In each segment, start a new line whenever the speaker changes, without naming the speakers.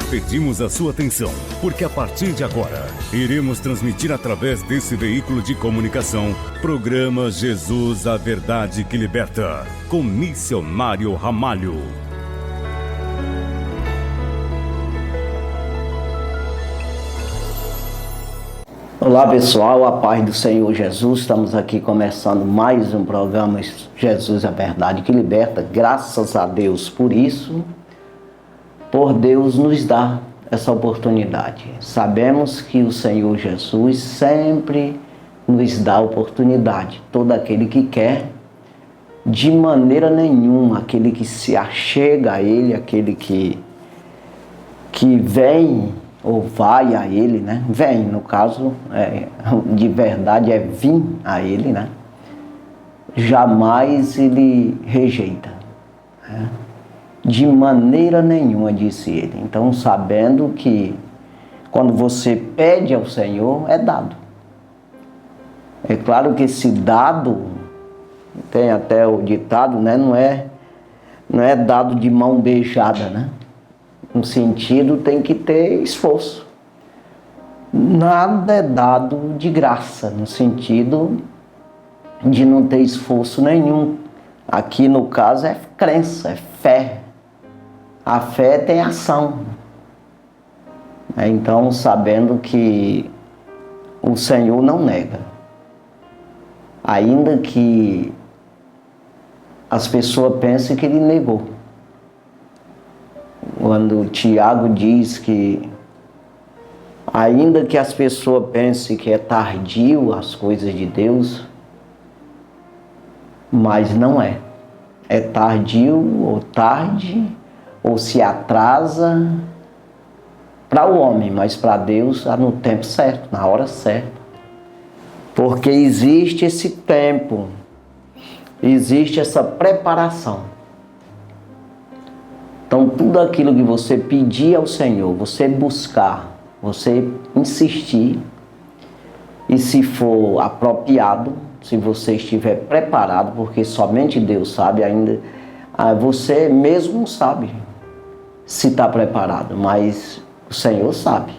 Pedimos a sua atenção, porque a partir de agora, iremos transmitir através desse veículo de comunicação, programa Jesus, a Verdade que Liberta, com Missionário Ramalho.
Olá pessoal, a paz do Senhor Jesus, estamos aqui começando mais um programa Jesus, a Verdade que Liberta. Graças a Deus por isso, por Deus nos dar essa oportunidade. Sabemos que o Senhor Jesus sempre nos dá oportunidade. Todo aquele que quer, de maneira nenhuma, aquele que se achega a Ele, aquele que vem ou vai a Ele, né? Vem, no caso, de verdade é vir a Ele, né? Jamais Ele rejeita, né? De maneira nenhuma, disse Ele. Então, sabendo que quando você pede ao Senhor, é dado. É claro que esse dado, tem até o ditado, né? Não é dado de mão beijada, né? No sentido, tem que ter esforço. Nada é dado de graça, no sentido de não ter esforço nenhum. Aqui no caso é crença, é fé. A fé tem ação. Então, sabendo que o Senhor não nega. Ainda que as pessoas pensem que Ele negou. Quando Tiago diz que, ainda que as pessoas pensem que é tardio as coisas de Deus, mas não é. É tardio ou tarde, ou se atrasa para o homem, mas para Deus está no tempo certo, na hora certa. Porque existe esse tempo, existe essa preparação. Então, tudo aquilo que você pedir ao Senhor, você buscar, você insistir, e se for apropriado, se você estiver preparado, porque somente Deus sabe ainda, você mesmo não sabe se está preparado, mas o Senhor sabe.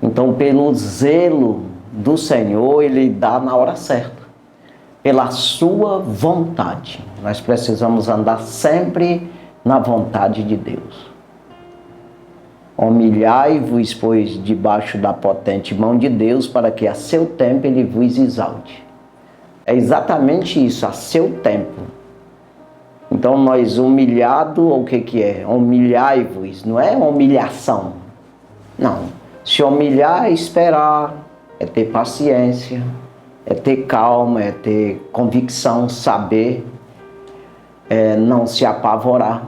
Então, pelo zelo do Senhor, Ele dá na hora certa, pela sua vontade. Nós precisamos andar sempre na vontade de Deus. Humilhai-vos, pois, debaixo da potente mão de Deus, para que a seu tempo Ele vos exalte. É exatamente isso, a seu tempo. Então, nós humilhado, o que é? Humilhai-vos, não é humilhação. Não. Se humilhar é esperar, é ter paciência, é ter calma, é ter convicção, saber, não se apavorar,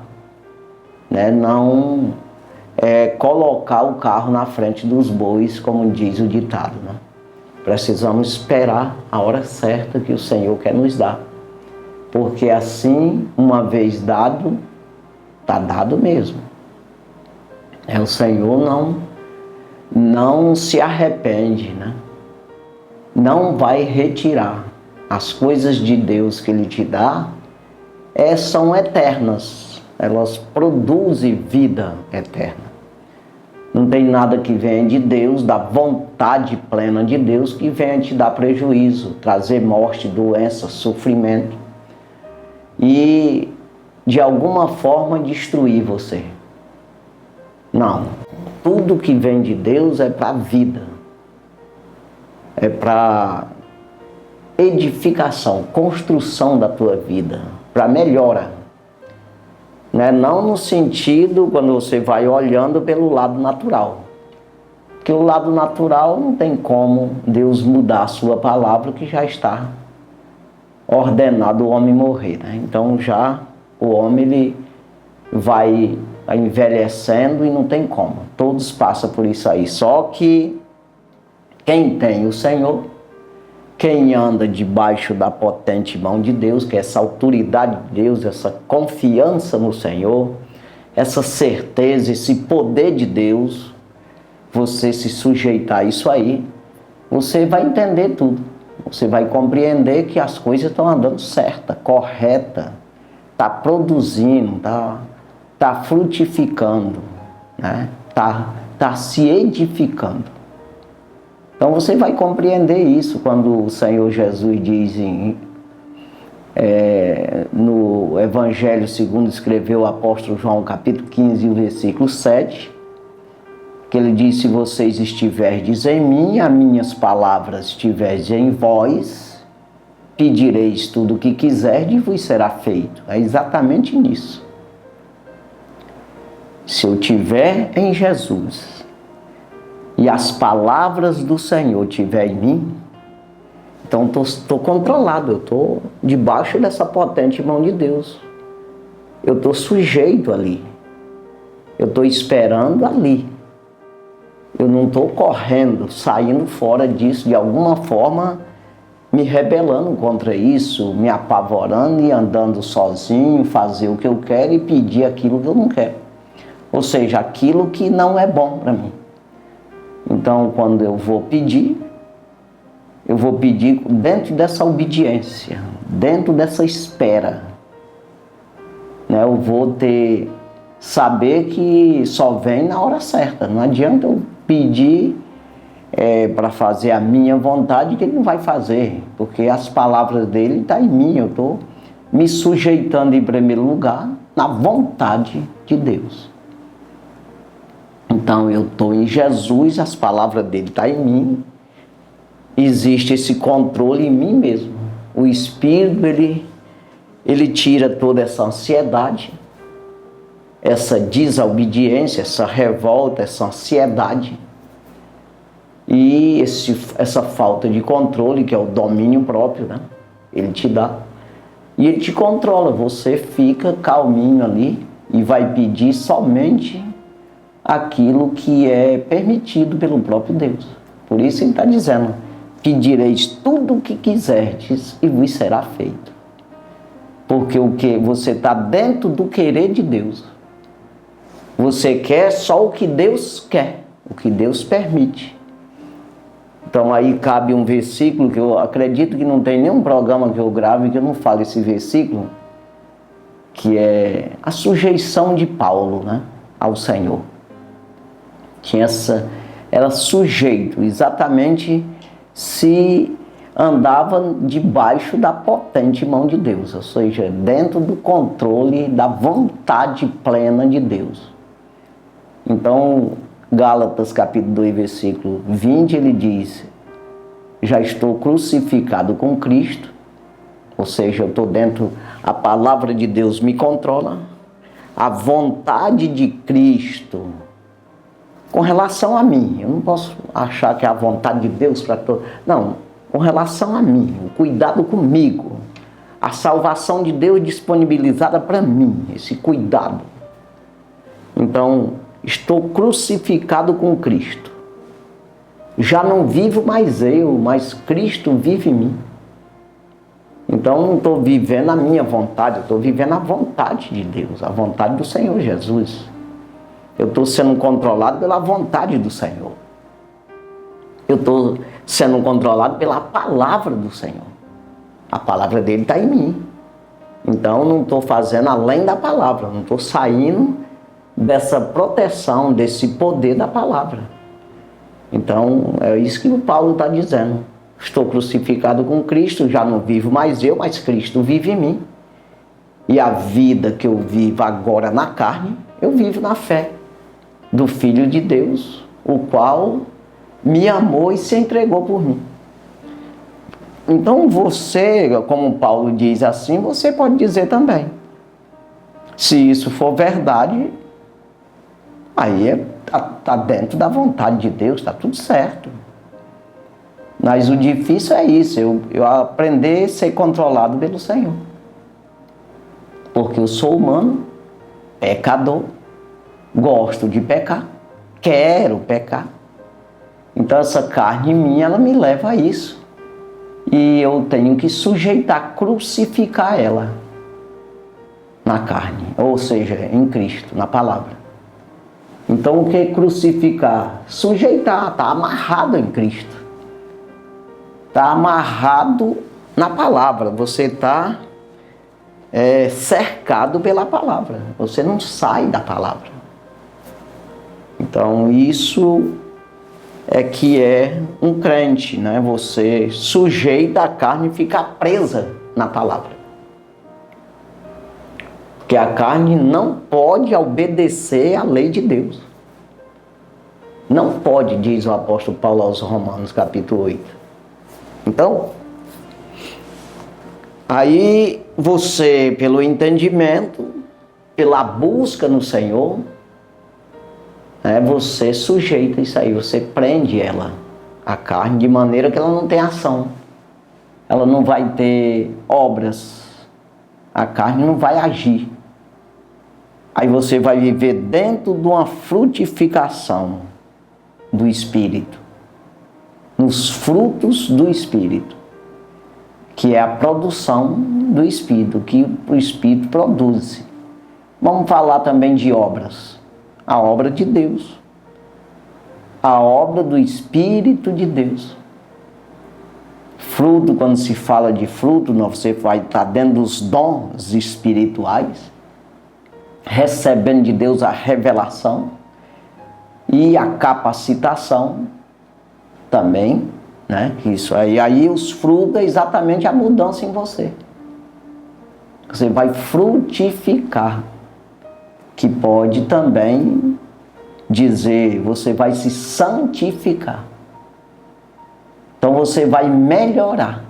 né? Não colocar o carro na frente dos bois, como diz o ditado, né? Precisamos esperar a hora certa que o Senhor quer nos dar. Porque assim, uma vez dado, está dado mesmo. O Senhor não se arrepende, né? Não vai retirar. As coisas de Deus que Ele te dá são eternas. Elas produzem vida eterna. Não tem nada que venha de Deus, da vontade plena de Deus, que venha te dar prejuízo, trazer morte, doença, sofrimento. E, de alguma forma, destruir você. Não. Tudo que vem de Deus é para a vida. É para edificação, construção da tua vida, para melhora. Não no sentido, quando você vai olhando pelo lado natural. Porque o lado natural não tem como Deus mudar a sua palavra, que já está ordenado o homem morrer, né? Então já o homem ele vai envelhecendo e não tem como. Todos passam por isso aí. Só que quem tem o Senhor, quem anda debaixo da potente mão de Deus, que é essa autoridade de Deus, essa confiança no Senhor, essa certeza, esse poder de Deus, você se sujeitar a isso aí, você vai entender tudo. Você vai compreender que as coisas estão andando certa, correta, está produzindo, está frutificando. né? Tá se edificando. Então você vai compreender isso quando o Senhor Jesus diz no Evangelho segundo escreveu o apóstolo João, capítulo 15, versículo 7, que ele diz: se vocês estiverdes em mim, as minhas palavras estiverdes em vós, pedireis tudo o que quiserdes e vos será feito. É exatamente nisso. Se eu estiver em Jesus e as palavras do Senhor estiverem em mim, então estou controlado, eu estou debaixo dessa potente mão de Deus. Eu estou sujeito ali. Eu estou esperando ali. Eu não estou correndo, saindo fora disso, de alguma forma, me rebelando contra isso, me apavorando e andando sozinho, fazer o que eu quero e pedir aquilo que eu não quero. Ou seja, aquilo que não é bom para mim. Então, quando eu vou pedir dentro dessa obediência, dentro dessa espera. Né? Eu vou saber que só vem na hora certa. Não adianta eu pedir para fazer a minha vontade que ele não vai fazer, porque as palavras dele estão em mim. Eu estou me sujeitando em primeiro lugar na vontade de Deus. Então eu estou em Jesus, as palavras dele estão em mim. Existe esse controle em mim mesmo. O Espírito, ele tira toda essa ansiedade, essa desobediência, essa revolta, essa ansiedade e essa falta de controle, que é o domínio próprio, né? Ele te dá. E ele te controla. Você fica calminho ali e vai pedir somente aquilo que é permitido pelo próprio Deus. Por isso ele está dizendo: pedireis tudo o que quiserdes e vos será feito. Porque o que você está dentro do querer de Deus. Você quer só o que Deus quer, o que Deus permite. Então aí cabe um versículo que eu acredito que não tem nenhum programa que eu grave que eu não fale esse versículo, que é a sujeição de Paulo, né, ao Senhor. Era sujeito, exatamente se andava debaixo da potente mão de Deus, ou seja, dentro do controle da vontade plena de Deus. Então, Gálatas capítulo 2, versículo 20, ele diz: já estou crucificado com Cristo, ou seja, eu estou dentro, a palavra de Deus me controla, a vontade de Cristo com relação a mim. Eu não posso achar que é a vontade de Deus para todo. Não, com relação a mim, o cuidado comigo, a salvação de Deus disponibilizada para mim, esse cuidado. Então, estou crucificado com Cristo. Já não vivo mais eu, mas Cristo vive em mim. Então, não estou vivendo a minha vontade, eu estou vivendo a vontade de Deus, a vontade do Senhor Jesus. Eu estou sendo controlado pela vontade do Senhor. Eu estou sendo controlado pela palavra do Senhor. A palavra dele está em mim. Então, não estou fazendo além da palavra, não estou saindo dessa proteção, desse poder da palavra. Então, é isso que o Paulo está dizendo. Estou crucificado com Cristo, já não vivo mais eu, mas Cristo vive em mim. E a vida que eu vivo agora na carne, eu vivo na fé do Filho de Deus, o qual me amou e se entregou por mim. Então você, como Paulo diz assim, você pode dizer também. Se isso for verdade, aí está dentro da vontade de Deus, está tudo certo. Mas o difícil é isso, eu aprender a ser controlado pelo Senhor. Porque eu sou humano, pecador, gosto de pecar, quero pecar. Então essa carne minha, ela me leva a isso. E eu tenho que sujeitar, crucificar ela na carne, ou seja, em Cristo, na palavra. Então o que é crucificar? Sujeitar, está amarrado em Cristo. Está amarrado na palavra, você está cercado pela palavra, você não sai da palavra. Então isso é que é um crente, né? Você sujeita a carne e fica presa na palavra. Porque a carne não pode obedecer à lei de Deus. Não pode, diz o apóstolo Paulo aos Romanos, capítulo 8. Então, aí você, pelo entendimento, pela busca no Senhor, você sujeita isso aí, você prende ela, a carne, de maneira que ela não tem ação. Ela não vai ter obras. A carne não vai agir. Aí você vai viver dentro de uma frutificação do Espírito. Nos frutos do Espírito. Que é a produção do Espírito, que o Espírito produz. Vamos falar também de obras. A obra de Deus. A obra do Espírito de Deus. Fruto, quando se fala de fruto, você vai estar dentro dos dons espirituais, recebendo de Deus a revelação e a capacitação também, né? Isso aí os frutos é exatamente a mudança em você. Você vai frutificar, que pode também dizer, você vai se santificar. Então você vai melhorar.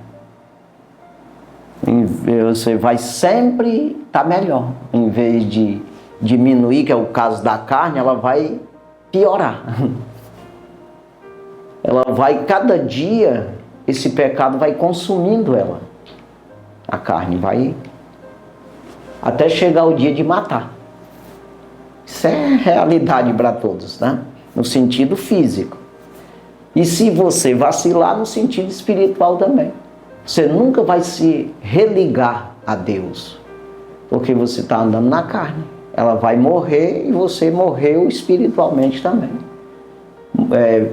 Você vai sempre estar melhor. Em vez de diminuir, que é o caso da carne, ela vai piorar. Ela vai, cada dia, esse pecado vai consumindo ela. A carne vai até chegar o dia de matar. Isso é realidade para todos, né? No sentido físico. E se você vacilar, no sentido espiritual também. Você nunca vai se religar a Deus, porque você está andando na carne. Ela vai morrer e você morreu espiritualmente também.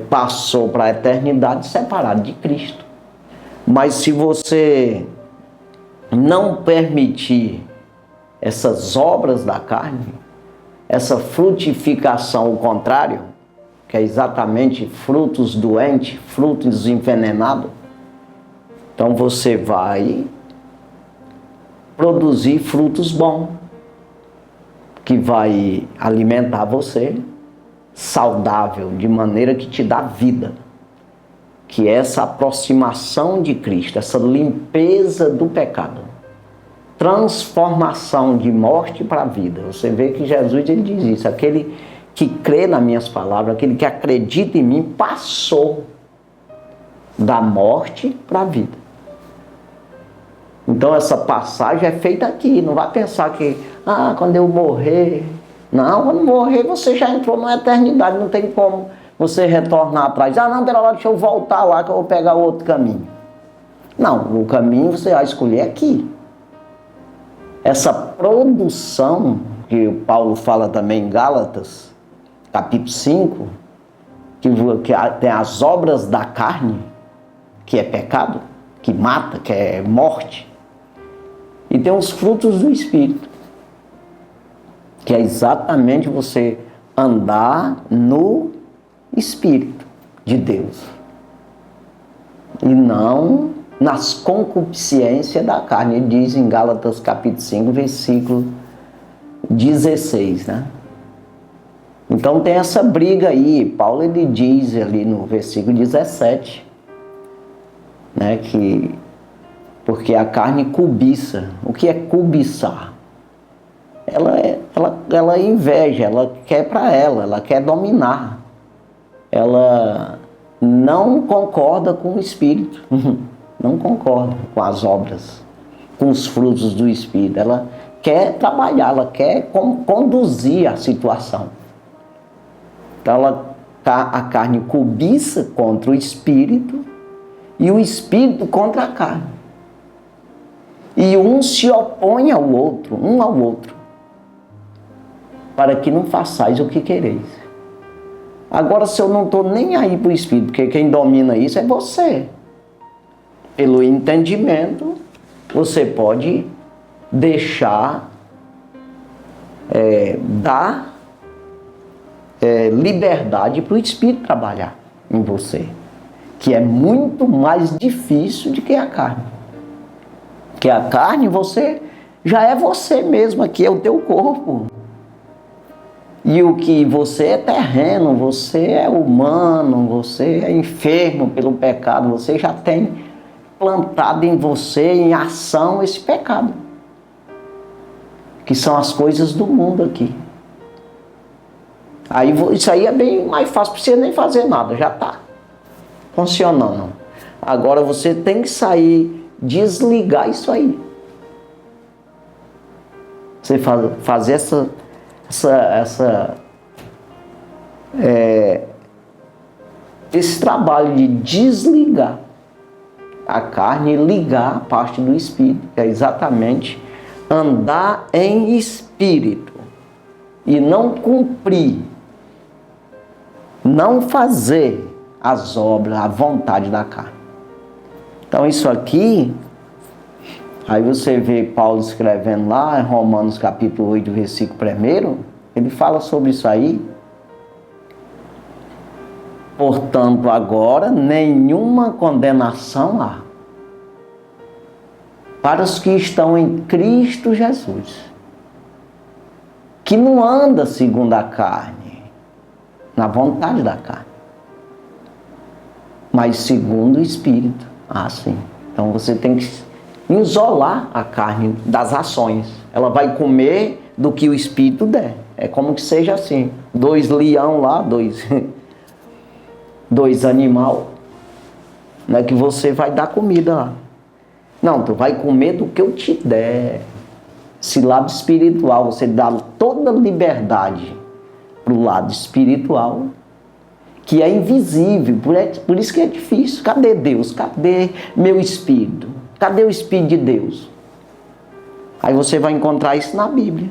Passou para a eternidade separado de Cristo. Mas se você não permitir essas obras da carne, essa frutificação, o contrário, que é exatamente frutos doentes, frutos envenenados, então você vai produzir frutos bons, que vai alimentar você, saudável, de maneira que te dá vida. Que é essa aproximação de Cristo, essa limpeza do pecado. Transformação de morte para a vida. Você vê que Jesus ele diz isso. Aquele que crê nas minhas palavras, aquele que acredita em mim, passou da morte para a vida. Então essa passagem é feita aqui. Não vai pensar que, quando eu morrer... Não, quando morrer você já entrou na eternidade, não tem como você retornar atrás. Não, pera lá, deixa eu voltar lá que eu vou pegar outro caminho. Não, o caminho você vai escolher aqui. Essa produção, que o Paulo fala também em Gálatas, capítulo 5, que tem as obras da carne, que é pecado, que mata, que é morte, e tem os frutos do Espírito, que é exatamente você andar no Espírito de Deus e não nas concupiscências da carne. Ele diz em Gálatas capítulo 5, versículo 16, né? Então tem essa briga aí. Paulo ele diz ali no versículo 17, né, que porque a carne cobiça. O que é cobiçar? Ela inveja, ela quer para ela quer dominar. Ela não concorda com o Espírito, não concorda com as obras, com os frutos do Espírito. Ela quer trabalhar, ela quer conduzir a situação. Então a carne cobiça contra o Espírito e o Espírito contra a carne. E um se opõe ao outro, um ao outro, para que não façais o que quereis. Agora, se eu não estou nem aí para o Espírito, porque quem domina isso é você. Pelo entendimento, você pode deixar, dar liberdade para o Espírito trabalhar em você, que é muito mais difícil do que a carne. Porque a carne, você já é você mesmo, aqui é o teu corpo. E o que você é terreno, você é humano, você é enfermo pelo pecado, você já tem plantado em você, em ação, esse pecado. Que são as coisas do mundo aqui. Aí isso aí é bem mais fácil, não precisa nem fazer nada, já está funcionando. Agora você tem que sair, desligar isso aí. Você fazer esse trabalho de desligar a carne e ligar a parte do Espírito, que é exatamente andar em Espírito e não cumprir, não fazer as obras, a vontade da carne. Então isso aqui, aí você vê Paulo escrevendo lá em Romanos capítulo 8, versículo 1, ele fala sobre isso aí. Portanto, agora nenhuma condenação há para os que estão em Cristo Jesus, que não anda segundo a carne, na vontade da carne, mas segundo o Espírito. Ah, sim. Então você tem que isolar a carne das ações. Ela vai comer do que o Espírito der. É como que seja assim. 2 leão lá, dois animal, não é que você vai dar comida lá. Não, tu vai comer do que eu te der. Esse lado espiritual, você dá toda a liberdade para o lado espiritual, que é invisível, por isso que é difícil. Cadê Deus? Cadê meu Espírito? Cadê o Espírito de Deus? Aí você vai encontrar isso na Bíblia.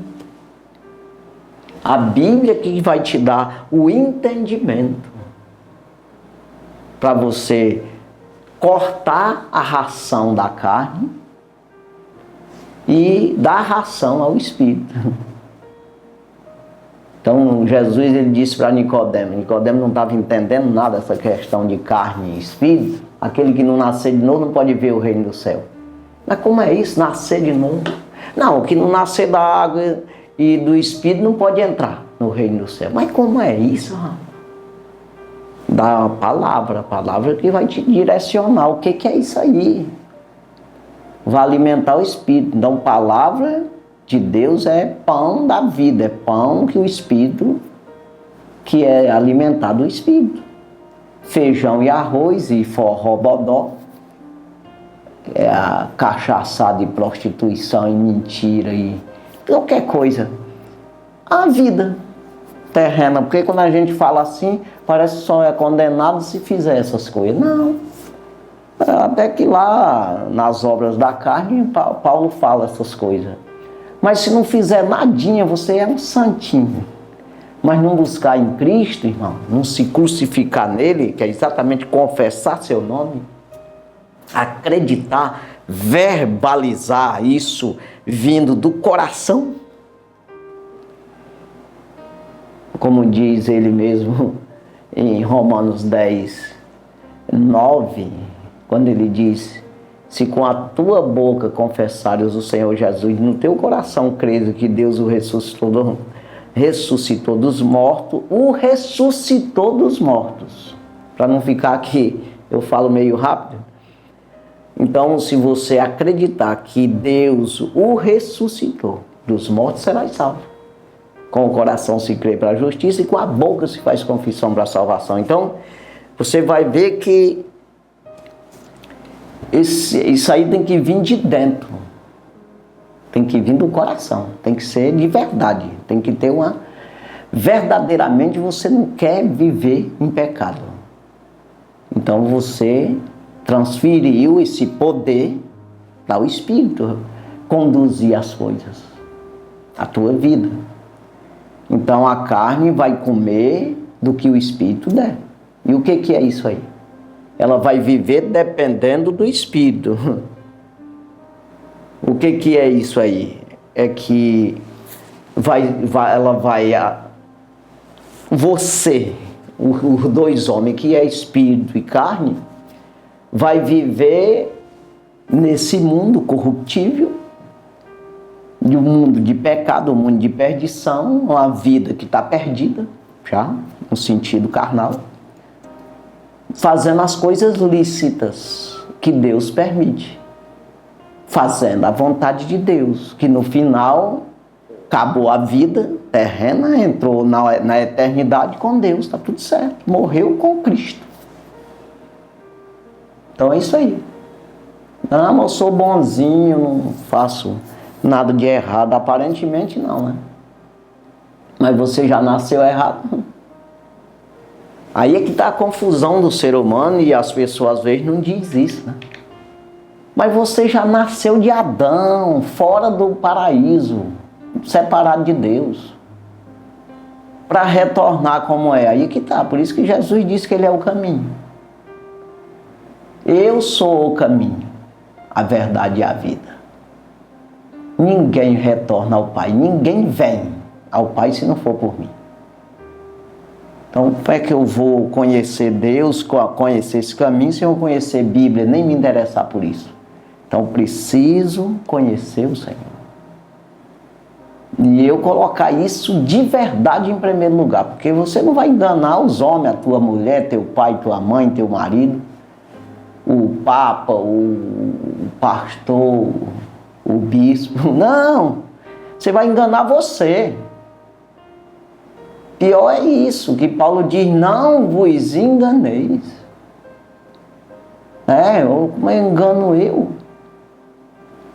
A Bíblia que vai te dar o entendimento para você cortar a ração da carne e dar ração ao Espírito. Então Jesus, ele disse para Nicodemo não estava entendendo nada dessa questão de carne e Espírito. Aquele que não nascer de novo não pode ver o reino do céu. Mas como é isso, nascer de novo? Não, o que não nascer da água e do Espírito não pode entrar no reino do céu. Mas como é isso, rapaz? Da palavra, a palavra que vai te direcionar. O que é isso aí? Vai alimentar o Espírito. Então, palavra de Deus é pão da vida, é pão que o Espírito, que é alimentado o Espírito. Feijão e arroz e forró bodó, é a cachaçada e prostituição e mentira e qualquer coisa. A vida terrena, porque quando a gente fala assim, parece que só é condenado se fizer essas coisas. Não. Até que lá nas obras da carne, Paulo fala essas coisas. Mas se não fizer nadinha, você é um santinho. Mas não buscar em Cristo, irmão, não se crucificar nele, que é exatamente confessar seu nome, acreditar, verbalizar isso vindo do coração, como diz ele mesmo em Romanos 10, 9, quando ele diz: se com a tua boca confessares o Senhor Jesus, no teu coração creres que Deus o ressuscitou dos mortos, o ressuscitou dos mortos. Para não ficar aqui, eu falo meio rápido. Então, se você acreditar que Deus o ressuscitou dos mortos, serás salvo. Com o coração se crê para a justiça e com a boca se faz confissão para a salvação. Então, você vai ver que isso aí tem que vir de dentro. Tem que vir do coração. Tem que ser de verdade. Tem que ter uma... Verdadeiramente você não quer viver em pecado. Então você transferiu esse poder ao Espírito conduzir as coisas, a tua vida. Então a carne vai comer do que o Espírito der. E o que é isso aí? Ela vai viver dependendo do Espírito. O que é isso aí? É que ela vai você, os dois homens, que é espírito e carne, vai viver nesse mundo corruptível, de um mundo de pecado, um mundo de perdição, uma vida que está perdida, já, no sentido carnal, fazendo as coisas lícitas que Deus permite, fazendo a vontade de Deus, que no final acabou a vida terrena, entrou na eternidade com Deus, está tudo certo, morreu com Cristo. Então é isso aí. Não, mas eu sou bonzinho, não faço nada de errado, aparentemente não, né? Mas você já nasceu errado. Aí é que está a confusão do ser humano e as pessoas às vezes não dizem isso, né? Mas você já nasceu de Adão, fora do paraíso, separado de Deus, para retornar como é. Aí que está, por isso que Jesus disse que Ele é o caminho. Eu sou o caminho, a verdade e a vida. Ninguém retorna ao Pai, ninguém vem ao Pai se não for por mim. Então, como é que eu vou conhecer Deus, conhecer esse caminho, se eu não conhecer Bíblia, nem me interessar por isso? Então, preciso conhecer o Senhor. E eu colocar isso de verdade em primeiro lugar, porque você não vai enganar os homens, a tua mulher, teu pai, tua mãe, teu marido, o papa, o pastor, o bispo. Não! Você vai enganar você. Pior é isso, que Paulo diz, não vos enganeis. Como engano eu?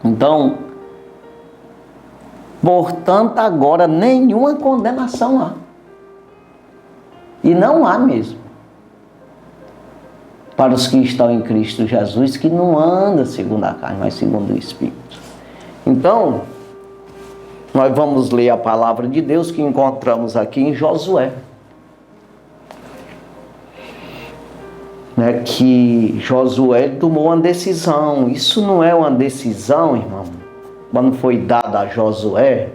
Então, portanto, agora nenhuma condenação há. E não há mesmo. Para os que estão em Cristo Jesus, que não anda segundo a carne, mas segundo o Espírito. Então, nós vamos ler a palavra de Deus que encontramos aqui em Josué. Que Josué tomou uma decisão. Isso não é uma decisão, irmão. Quando foi dado a Josué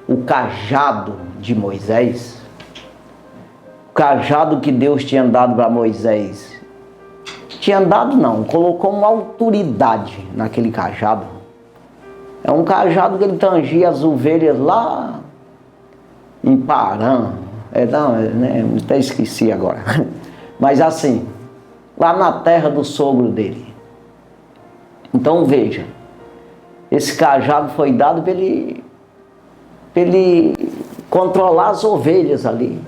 o cajado de Moisés, o cajado que Deus tinha dado para Moisés, tinha dado não, colocou uma autoridade naquele cajado. É um cajado que ele tangia as ovelhas lá em Parã. Até esqueci agora. Mas assim, lá na terra do sogro dele. Então veja, esse cajado foi dado para ele controlar as ovelhas ali.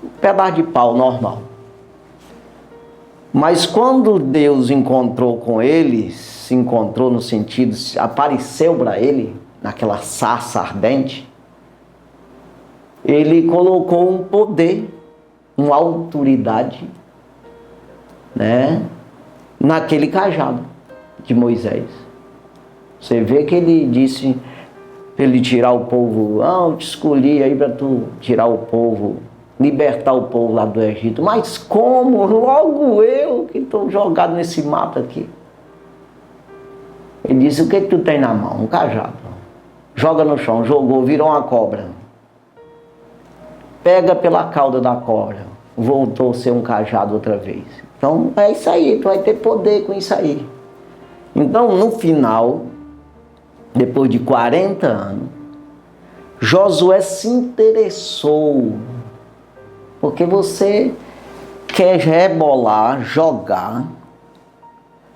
Um pedaço de pau normal. Mas quando Deus encontrou com ele, se encontrou no sentido, apareceu para ele, naquela sarça ardente, ele colocou um poder, uma autoridade, naquele cajado de Moisés. Você vê que ele disse para ele tirar o povo, eu te escolhi aí para tu tirar o povo, libertar o povo lá do Egito. Mas como? Logo eu que estou jogado nesse mato aqui. Ele disse, o que tu tem na mão? Um cajado. Joga no chão, jogou, virou uma cobra. Pega pela cauda da cobra. Voltou a ser um cajado outra vez. Então é isso aí, tu vai ter poder com isso aí. Então no final, depois de 40 anos, Josué se interessou. Porque você quer rebolar, jogar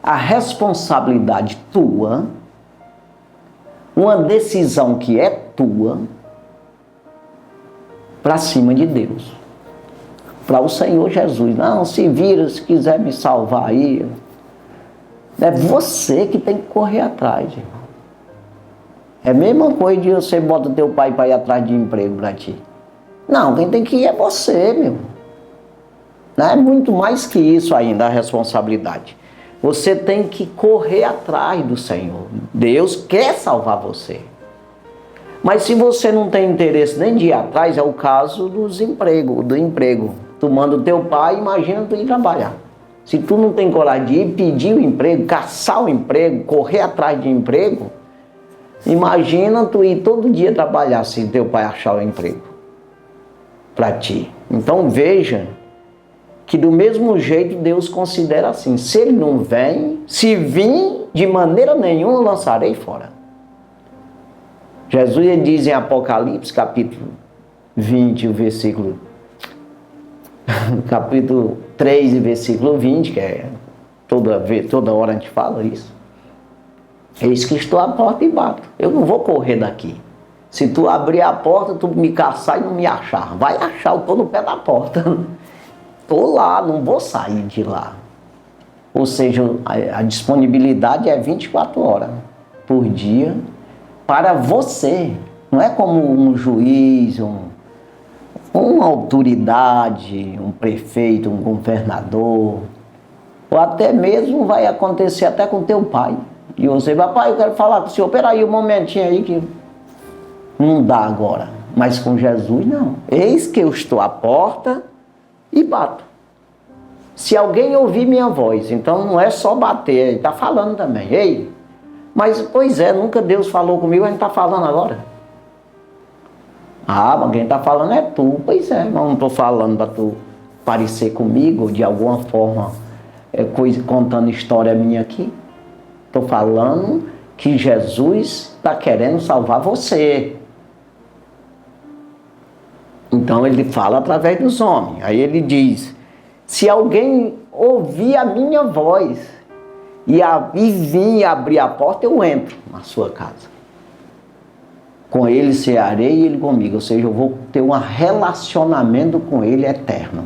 a responsabilidade tua, uma decisão que é tua, para cima de Deus. Para o Senhor Jesus. Não, se vira, se quiser me salvar aí. É você que tem que correr atrás, irmão. É a mesma coisa de você bota teu pai para ir atrás de emprego para ti. Não, quem tem que ir é você, meu. Não é muito mais que isso ainda, a responsabilidade. Você tem que correr atrás do Senhor. Deus quer salvar você. Mas se você não tem interesse nem de ir atrás, é o caso do emprego. Tu manda o teu pai, imagina tu ir trabalhar. Se tu não tem coragem de ir pedir o emprego, caçar o emprego, correr atrás de emprego, imagina tu ir todo dia trabalhar se teu pai achar o emprego para ti. Então veja que do mesmo jeito Deus considera assim: se ele não vem, se vir, de maneira nenhuma eu lançarei fora. Jesus ele diz em Apocalipse, capítulo 20, o versículo capítulo 3 e versículo 20, que é toda hora a gente fala isso. Eis que estou à porta e bato. Eu não vou correr daqui. Se tu abrir a porta, tu me caçar e não me achar. Vai achar, eu estou no pé da porta. Estou lá, não vou sair de lá. Ou seja, a disponibilidade é 24 horas por dia para você. Não é como um juiz, uma autoridade, um prefeito, um governador. Ou até mesmo vai acontecer até com teu pai. E você vai: pai, eu quero falar com o senhor. Peraí um momentinho aí que não dá agora. Mas com Jesus não. Eis que eu estou à porta e bato. Se alguém ouvir minha voz, então não é só bater, ele está falando também. Ei, mas pois é, nunca Deus falou comigo, a gente está falando agora. Ah, mas quem está falando é tu. Pois é, mas não estou falando para tu parecer comigo, de alguma forma, contando história minha aqui. Estou falando que Jesus está querendo salvar você. Então ele fala através dos homens. Aí ele diz: se alguém ouvir a minha voz e vir abrir a porta, eu entro na sua casa. Com ele cearei e ele comigo. Ou seja, eu vou ter um relacionamento com ele eterno.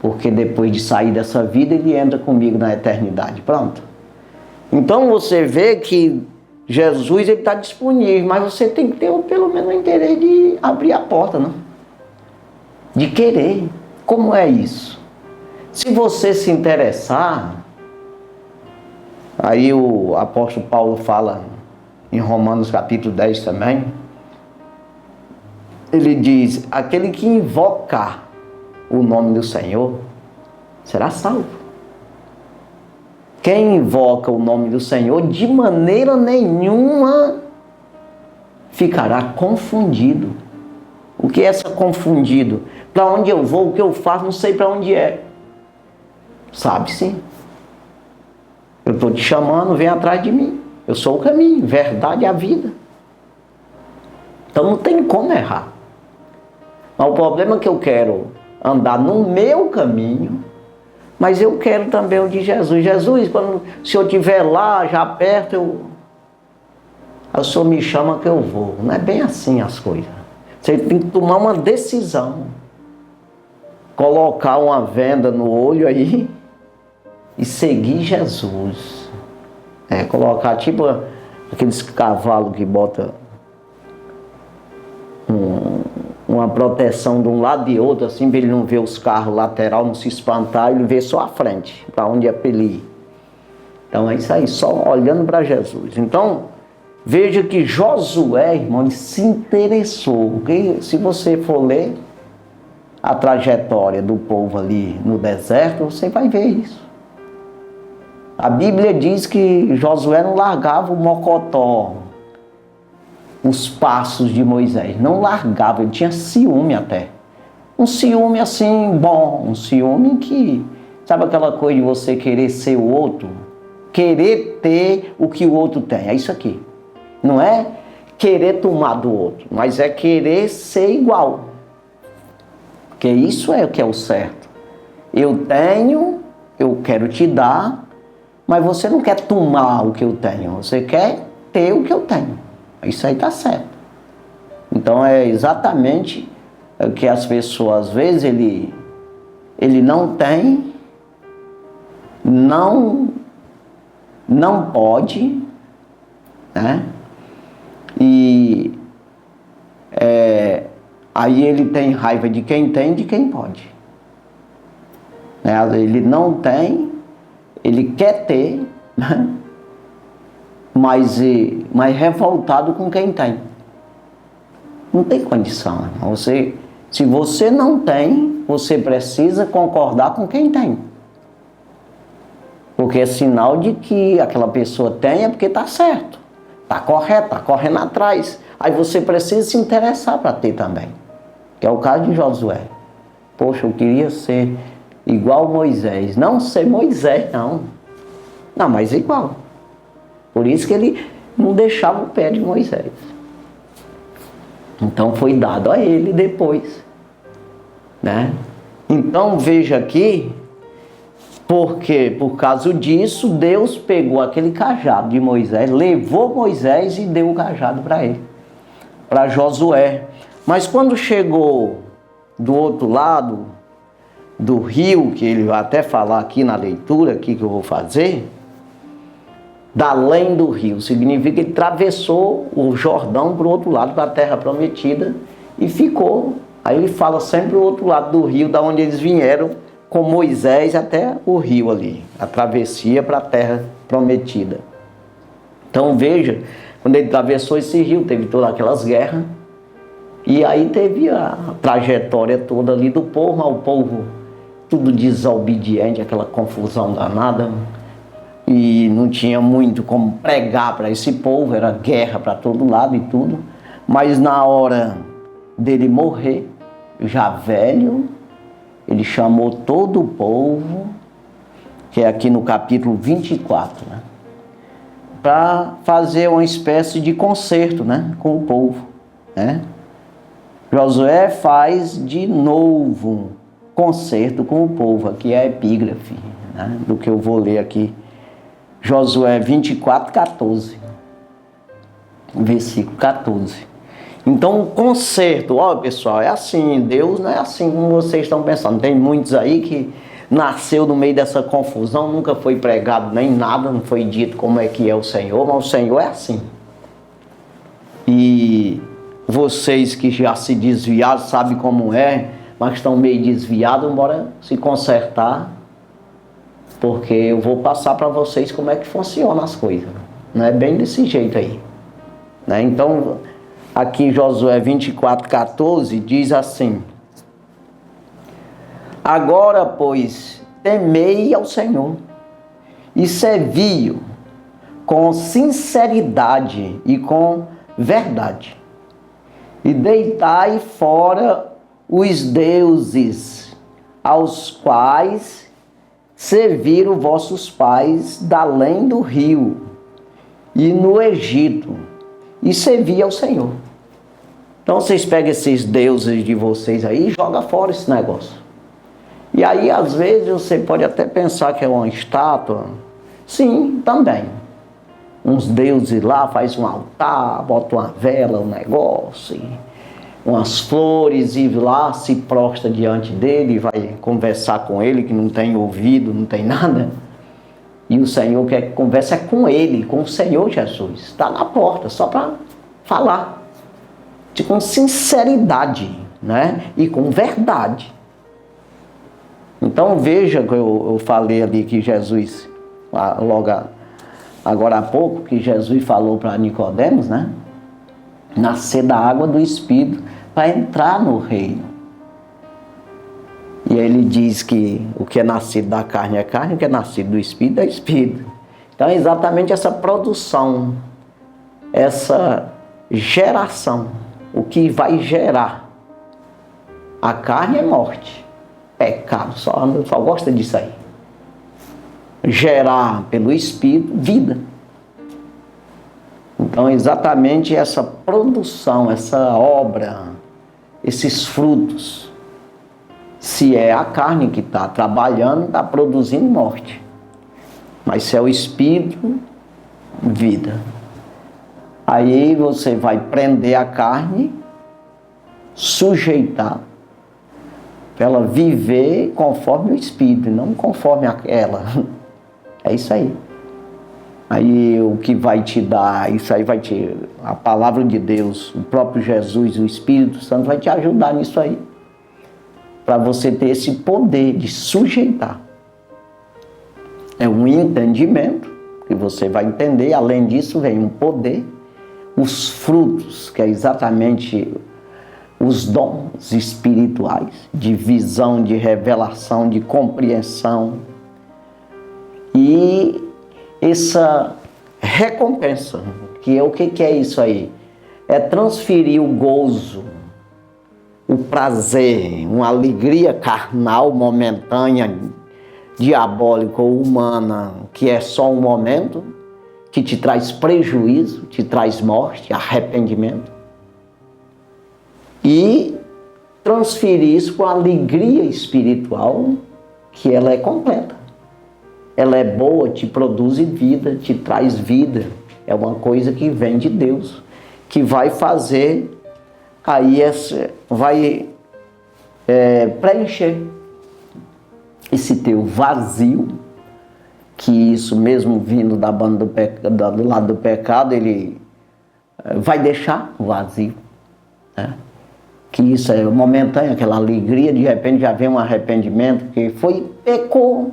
Porque depois de sair dessa vida, ele entra comigo na eternidade. Pronto. Então você vê que Jesus está disponível, mas você tem que ter pelo menos o interesse de abrir a porta, não? De querer. Como é isso? Se você se interessar, aí o apóstolo Paulo fala em Romanos capítulo 10 também, ele diz: aquele que invocar o nome do Senhor será salvo. Quem invoca o nome do Senhor de maneira nenhuma ficará confundido. O que é essa confundido? Para onde eu vou, o que eu faço, não sei para onde é. Sabe sim. Eu estou te chamando, vem atrás de mim. Eu sou o caminho, verdade e a vida. Então não tem como errar. Mas o problema é que eu quero andar no meu caminho, mas eu quero também o de Jesus. Jesus, se eu estiver lá, já perto, o Senhor me chama que eu vou. Não é bem assim as coisas. Você tem que tomar uma decisão. Colocar uma venda no olho aí e seguir Jesus. Colocar tipo aqueles cavalos que botam uma proteção de um lado e outro, assim, para ele não ver os carros lateral, não se espantar, ele vê só a frente, para onde é para ele ir. Então é isso aí, só olhando para Jesus. Então, veja que Josué, irmão, ele se interessou. Porque se você for ler a trajetória do povo ali no deserto, você vai ver isso. A Bíblia diz que Josué não largava o mocotó, os passos de Moisés. Não largava, ele tinha ciúme até. Um ciúme assim, bom, um ciúme que... Sabe aquela coisa de você querer ser o outro? Querer ter o que o outro tem. É isso aqui. Não é querer tomar do outro, mas é querer ser igual. Porque isso é o que é o certo. Eu tenho, eu quero te dar, mas você não quer tomar o que eu tenho. Você quer ter o que eu tenho. Isso aí está certo. Então é exatamente o que as pessoas, às vezes, ele não tem, não pode, né? E aí ele tem raiva de quem tem, de quem pode. Ele não tem, ele quer ter, né? Mas revoltado com quem tem. Não tem condição. Se você não tem, você precisa concordar com quem tem. Porque é sinal de que aquela pessoa tem, é porque está certo. Está correto, está correndo atrás. Aí você precisa se interessar para ter também. que é o caso de Josué. Poxa, eu queria ser igual Moisés. Não ser Moisés, não. Não, mas igual. Por isso que ele não deixava o pé de Moisés. Então foi dado a ele depois, né? Então veja aqui, porque por causa disso, Deus pegou aquele cajado de Moisés, levou Moisés e deu o cajado para ele, para Josué. Mas quando chegou do outro lado do rio, que ele vai até falar aqui na leitura aqui que eu vou fazer, da além do rio, significa que ele atravessou o Jordão para o outro lado, para a terra prometida, e ficou. Aí ele fala sempre o outro lado do rio, da onde eles vieram com Moisés até o rio ali, a travessia para a terra prometida. Então veja, quando ele atravessou esse rio, teve todas aquelas guerras, e aí teve a trajetória toda ali do povo, mas o povo tudo desobediente, aquela confusão danada, e não tinha muito como pregar para esse povo, era guerra para todo lado e tudo. Mas na hora dele morrer, já velho, ele chamou todo o povo, que é aqui no capítulo 24, né, para fazer uma espécie de concerto, né, com o povo, né. Josué faz de novo concerto com o povo. Aqui é a epígrafe, né, do que eu vou ler aqui. Josué 24, 14. Versículo 14. Então, o concerto, ó pessoal, é assim, Deus não é assim como vocês estão pensando. Tem muitos aí que nasceu no meio dessa confusão, nunca foi pregado nem nada, não foi dito como é que é o Senhor, mas o Senhor é assim. E vocês que já se desviaram, sabem como é, mas estão meio desviados, bora se consertar, porque eu vou passar para vocês como é que funciona as coisas. Não é bem desse jeito aí, né? Então, aqui em Josué 24, 14, diz assim: agora, pois, temei ao Senhor e servi-o com sinceridade e com verdade, e deitai fora os deuses aos quais serviram vossos pais da além do rio e no Egito, e servi ao Senhor. Então vocês pegam esses deuses de vocês aí e jogam fora esse negócio. E aí às vezes você pode até pensar que é uma estátua. Sim, também. Uns deuses lá, faz um altar, bota uma vela, um negócio, umas flores, e lá se prostra diante dele, vai conversar com ele, que não tem ouvido, não tem nada. E o Senhor quer que converse com ele, com o Senhor Jesus. Está na porta, só para falar. Com sinceridade, né? E com verdade. Então veja que eu falei ali que Jesus, logo agora há pouco, que Jesus falou para Nicodemos, né? Nascer da água do Espírito para entrar no reino. E ele diz que o que é nascido da carne é carne, o que é nascido do Espírito é Espírito. Então é exatamente essa produção, essa geração, o que vai gerar. A carne é morte, pecado, só gosta disso aí. Gerar pelo Espírito, vida. Então, exatamente essa produção, essa obra, esses frutos, se é a carne que está trabalhando, está produzindo morte. Mas se é o Espírito, vida. Aí você vai prender a carne, sujeitar, para ela viver conforme o Espírito, não conforme ela. É isso aí. Aí o que vai te dar, isso aí vai te... A palavra de Deus, o próprio Jesus, o Espírito Santo vai te ajudar nisso aí. Para você ter esse poder de sujeitar. É um entendimento que você vai entender. Além disso vem um poder. Os frutos, que é exatamente os dons espirituais. De visão, de revelação, de compreensão. E essa recompensa, que é o que é isso aí? É transferir o gozo o prazer, uma alegria carnal, momentânea, diabólica ou humana, que é só um momento, que te traz prejuízo, te traz morte, arrependimento, e transferir isso para a alegria espiritual, que ela é completa. Ela é boa, te produz vida, te traz vida. É uma coisa que vem de Deus, que vai fazer, aí vai preencher esse teu vazio, que isso mesmo vindo da banda do lado do pecado, ele vai deixar o vazio, né? Que isso é momentâneo, aquela alegria, de repente já vem um arrependimento, que pecou.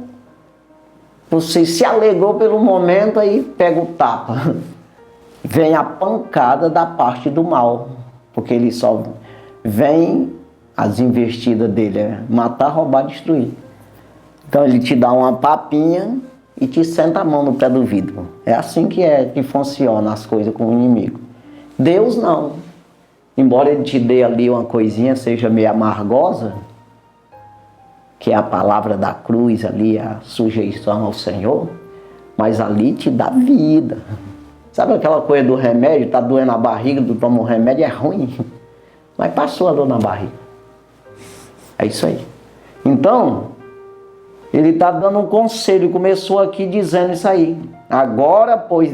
Você se alegrou pelo momento, aí pega o tapa. Vem a pancada da parte do mal, porque ele só vem, as investidas dele é matar, roubar, destruir. Então ele te dá uma papinha e te senta a mão no pé do vidro. É assim que funciona as coisas com o inimigo. Deus não. Embora ele te dê ali uma coisinha, seja meio amargosa, que é a palavra da cruz ali, a sujeição ao Senhor, mas ali te dá vida. Sabe aquela coisa do remédio, tá doendo a barriga, tu toma um remédio, é ruim, mas passou a dor na barriga. É isso aí. Então, ele está dando um conselho, começou aqui dizendo isso aí. Agora, pois,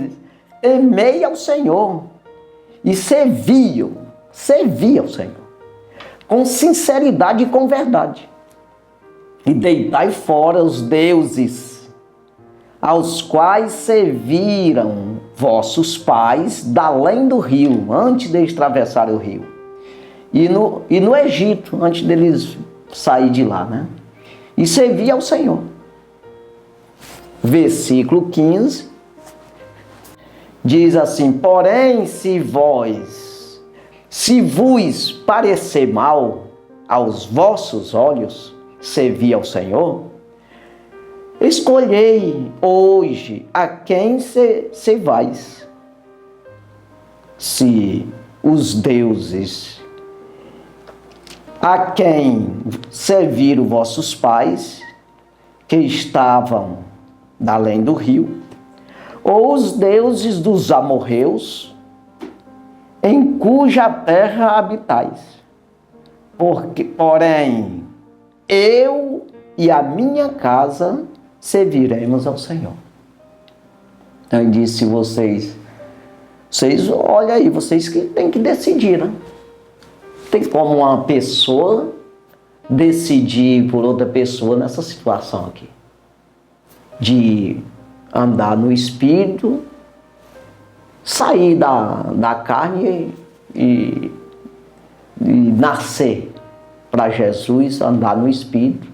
temei ao Senhor e servi ao Senhor, com sinceridade e com verdade. E deitai fora os deuses, aos quais serviram vossos pais da além do rio, antes deles atravessarem o rio. E no Egito, antes deles sair de lá, né? E servir ao Senhor. Versículo 15 diz assim: porém, se vos parecer mal aos vossos olhos servir ao Senhor, escolhei hoje a quem servais. Se os deuses a quem serviram vossos pais, que estavam além do rio, ou os deuses dos amorreus, em cuja terra habitais. Porém, eu e a minha casa serviremos ao Senhor. Então ele disse: vocês olha aí, vocês que têm que decidir, né? Tem como uma pessoa decidir por outra pessoa nessa situação aqui, de andar no espírito, sair da carne e nascer para Jesus, andar no espírito,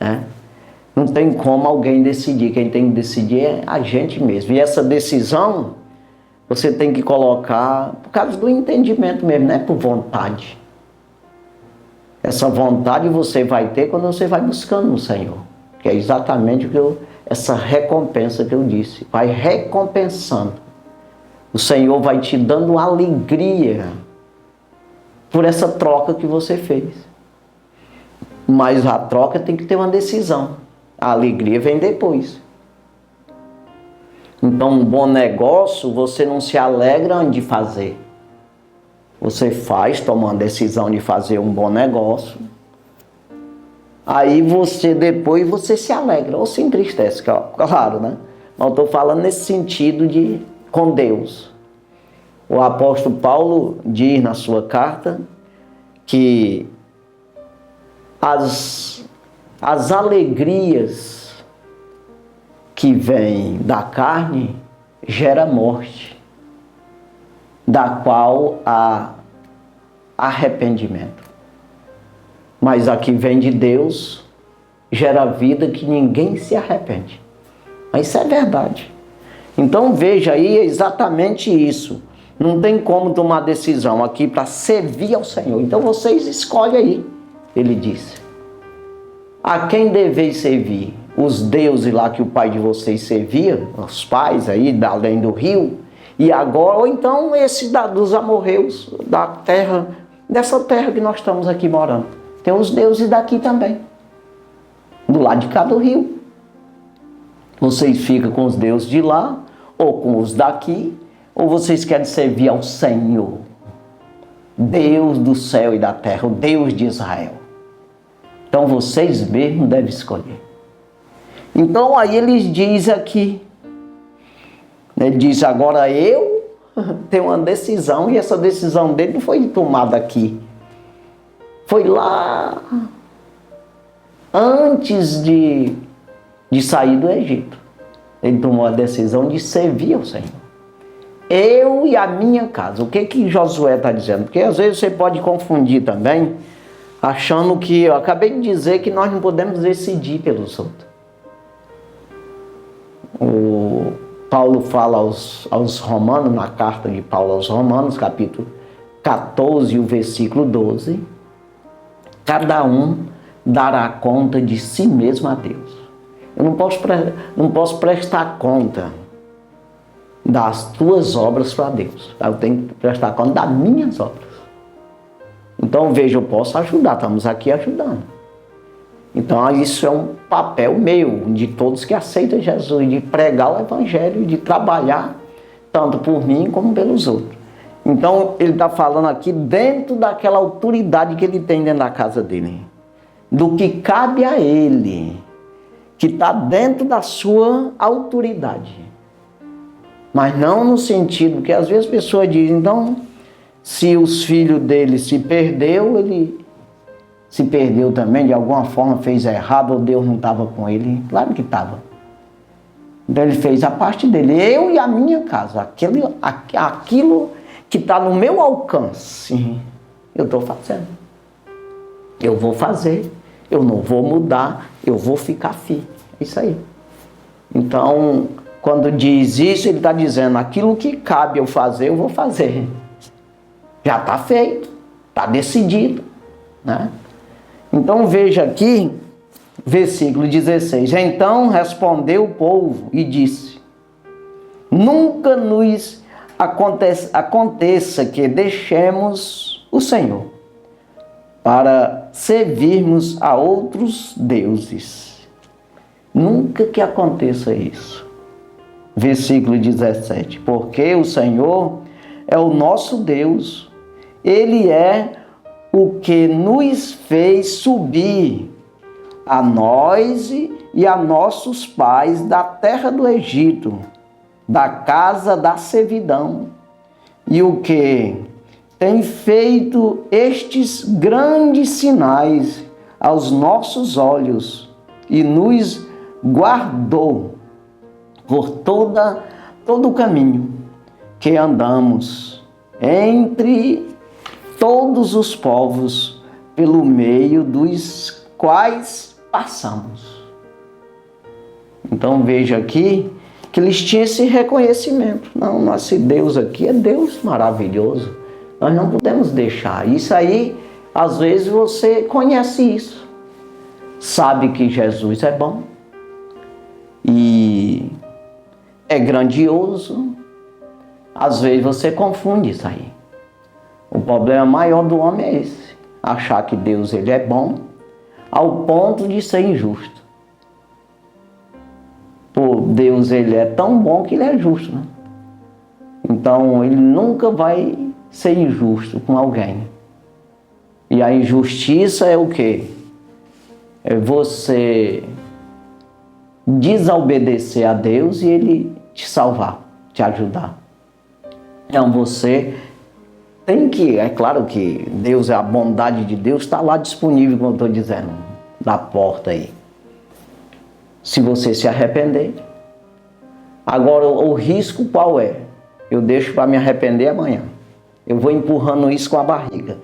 né? Não tem como alguém decidir. Quem tem que decidir é a gente mesmo. E essa decisão você tem que colocar por causa do entendimento mesmo, não é por vontade. Essa vontade você vai ter quando você vai buscando no Senhor, que é exatamente essa recompensa que eu disse. Vai recompensando. O Senhor vai te dando alegria por essa troca que você fez. Mas a troca tem que ter uma decisão. A alegria vem depois. Então, um bom negócio, você não se alegra antes de fazer. Você faz, toma uma decisão de fazer um bom negócio. Aí depois você se alegra ou se entristece, claro, né? Mas eu estou falando nesse sentido com Deus. O apóstolo Paulo diz na sua carta que as alegrias que vêm da carne gera morte, da qual há arrependimento. Mas a que vem de Deus gera vida, que ninguém se arrepende. Mas isso é verdade. Então veja aí exatamente isso. Não tem como tomar decisão aqui para servir ao Senhor. Então vocês escolhem aí, ele disse. A quem deveis servir? Os deuses lá que o pai de vocês servia, os pais aí, além do rio, e agora, ou então esse dos amorreus, da terra dessa terra que nós estamos aqui morando. Tem os deuses daqui também, do lado de cá do rio. Vocês ficam com os deuses de lá, ou com os daqui, ou vocês querem servir ao Senhor, Deus do céu e da terra, o Deus de Israel. Então vocês mesmos devem escolher. Então aí ele diz aqui, ele diz, agora eu tenho uma decisão, e essa decisão dele não foi tomada aqui. Foi lá, antes de sair do Egito. Ele tomou a decisão de servir ao Senhor. Eu e a minha casa. O que Josué está dizendo? Porque às vezes você pode confundir também, achando que, eu acabei de dizer que nós não podemos decidir pelos outros. O Paulo fala aos Romanos, na carta de Paulo aos Romanos, capítulo 14, o versículo 12, cada um dará conta de si mesmo a Deus. Eu não posso prestar conta das tuas obras para Deus. Eu tenho que prestar conta das minhas obras. Então, veja, eu posso ajudar, estamos aqui ajudando. Então, isso é um papel meu, de todos que aceitam Jesus, de pregar o Evangelho, de trabalhar, tanto por mim como pelos outros. Então, ele está falando aqui dentro daquela autoridade que ele tem dentro da casa dele, do que cabe a ele, que está dentro da sua autoridade. Mas não no sentido que às vezes as pessoas dizem, então, se os filhos dele se perdeu, ele se perdeu também, de alguma forma fez errado, ou Deus não estava com ele. Claro que estava. Então ele fez a parte dele, eu e a minha casa, aquilo que está no meu alcance, eu estou fazendo. Eu vou fazer, eu não vou mudar, eu vou ficar firme. É isso aí. Então, quando diz isso, ele está dizendo, aquilo que cabe eu fazer, eu vou fazer. Já está feito, está decidido, né? Então veja aqui, versículo 16. Então respondeu o povo e disse, nunca nos aconteça que deixemos o Senhor para servirmos a outros deuses. Nunca que aconteça isso. Versículo 17. Porque o Senhor é o nosso Deus, Ele é o que nos fez subir a nós e a nossos pais da terra do Egito, da casa da servidão, e o que tem feito estes grandes sinais aos nossos olhos e nos guardou por todo o caminho que andamos entre todos os povos pelo meio dos quais passamos. Então veja aqui que eles tinham esse reconhecimento. Não, nosso Deus aqui é Deus maravilhoso. Nós não podemos deixar. Isso aí, às vezes você conhece isso. Sabe que Jesus é bom. E é grandioso. Às vezes você confunde isso aí. O problema maior do homem é esse. Achar que Deus ele é bom ao ponto de ser injusto. Pô, Deus ele é tão bom que ele é justo, né? Então ele nunca vai ser injusto com alguém. E a injustiça é o quê? É você desobedecer a Deus e ele te salvar, te ajudar. Então você tem que, é claro que Deus, a bondade de Deus está lá disponível, como eu estou dizendo, da porta aí. Se você se arrepender. Agora, o risco qual é? Eu deixo para me arrepender amanhã. Eu vou empurrando isso com a barriga.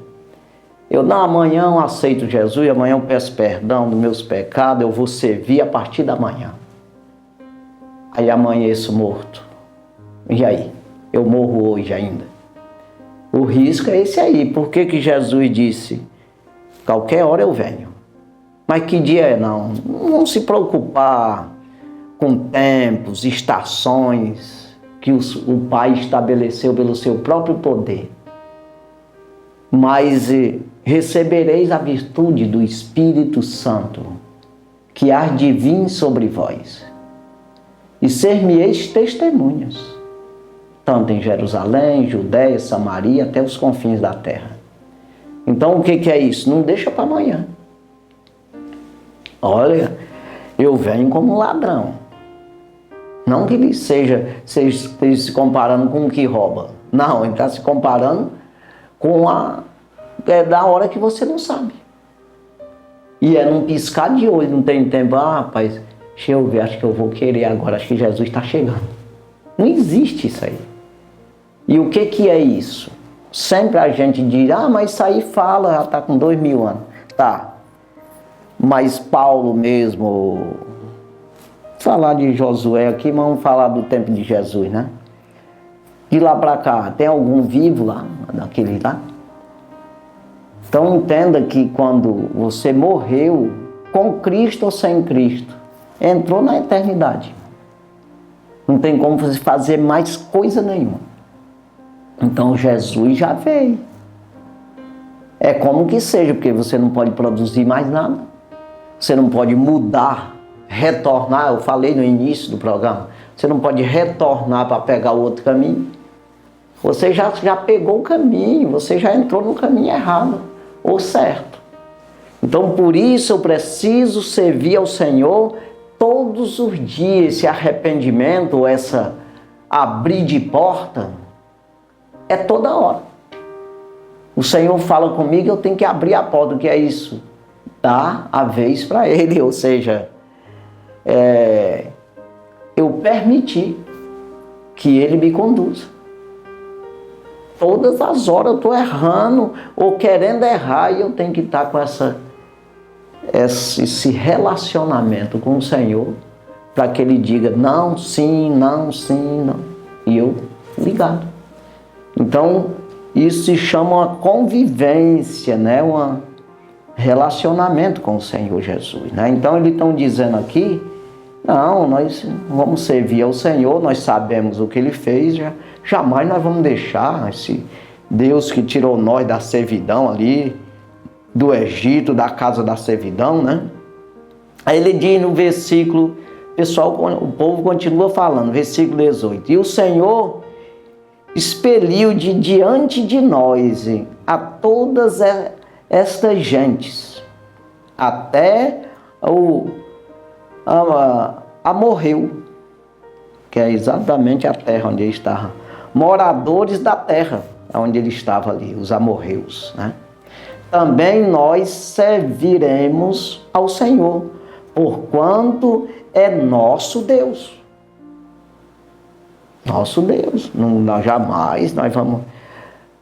Amanhã eu aceito Jesus, amanhã eu peço perdão dos meus pecados, eu vou servir a partir da manhã. Aí amanheço morto. E aí? Eu morro hoje ainda. O risco é esse aí. Por que Jesus disse, qualquer hora eu venho? Mas que dia é não? Não se preocupar com tempos, estações que o Pai estabeleceu pelo seu próprio poder. Mas recebereis a virtude do Espírito Santo, que há de vir sobre vós, e ser-me-eis testemunhas, tanto em Jerusalém, Judéia, Samaria, até os confins da terra. Então o que é isso? Não deixa para amanhã. Olha, eu venho como ladrão. Não que ele esteja se comparando com o que rouba. Não, ele está se comparando com da hora que você não sabe. E é num piscar de olho, não tem tempo. Rapaz, deixa eu ver, acho que eu vou querer agora, acho que Jesus está chegando. Não existe isso aí. E o que é isso? Sempre a gente diz, mas isso aí fala, já está com 2000 anos. Tá, mas Paulo mesmo, falar de Josué aqui, mas vamos falar do tempo de Jesus, né? De lá para cá, tem algum vivo lá, naquele lá? Então entenda que quando você morreu, com Cristo ou sem Cristo, entrou na eternidade. Não tem como você fazer mais coisa nenhuma. Então Jesus já veio. É como que seja, porque você não pode produzir mais nada. Você não pode mudar, retornar. Eu falei no início do programa. Você não pode retornar para pegar o outro caminho. Você já pegou o caminho, você já entrou no caminho errado ou certo. Então por isso eu preciso servir ao Senhor todos os dias. Esse arrependimento, essa abrir de porta, é toda hora. O Senhor fala comigo, eu tenho que abrir a porta. O que é isso? Dar a vez para Ele, ou seja, eu permiti que Ele me conduza. Todas as horas eu estou errando ou querendo errar e eu tenho que estar com esse relacionamento com o Senhor para que Ele diga não, sim, não, sim, não. E eu ligado. Então, isso se chama uma convivência, né? Um relacionamento com o Senhor Jesus, né? Então, eles estão dizendo aqui, não, nós vamos servir ao Senhor, nós sabemos o que Ele fez, jamais nós vamos deixar esse Deus que tirou nós da servidão ali, do Egito, da casa da servidão, né? Aí ele diz no versículo, o povo continua falando, versículo 18, e o Senhor expeliu de diante de nós a todas estas gentes, até amorreu, que é exatamente a terra onde ele estava, moradores da terra onde ele estava ali, os amorreus, né? Também nós serviremos ao Senhor, porquanto é nosso Deus. Nosso Deus, não, jamais nós vamos...